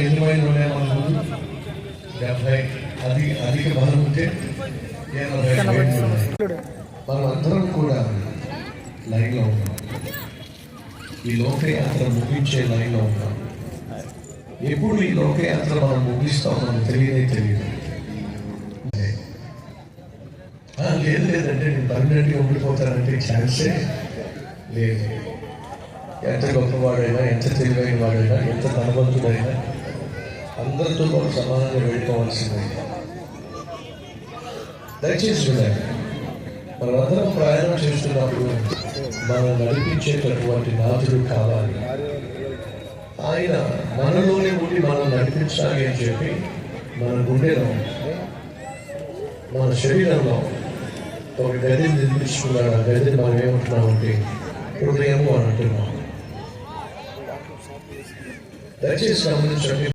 యజమానిలోనే మనకు 70 అధిక బలం ఉంటే 80 మనం అందరం కూడా లైన్లో ఉన్నాం. ఈ లోకయాత్ర ముగించే లైన్లో ఉన్నాం. ఎప్పుడు ఈ లోకయాత్ర మనం ముగిస్తాం మనకు తెలియదు. లేదంటే నేను పర్మనెంట్గా ఉండిపోతానంటే ఛాన్సే లేదు. ఎంత గొప్పవాడైనా, ఎంత తెలివైన వాడైనా, ఎంత ధనవంతుడైనా అందరితో మనం సమానంగా వెళ్ళుకోవాల్సిందే. దయచేసి చూడండి, మనమందరం ప్రయాణం చేస్తున్నప్పుడు మనం నడిపించేటటువంటి నాథుడు కావాలి. ఆయన మనలోనే ఉండి మనం నడిపించాలి అని చెప్పి మన గుండెలో, మన శరీరంలో ఒక గదిని నిర్మించుకున్నాడు. ఆ గదిని మనం ఏమంటున్నామంటే హృదయము అని అంటున్నాం. దయచేసి గమనించండి.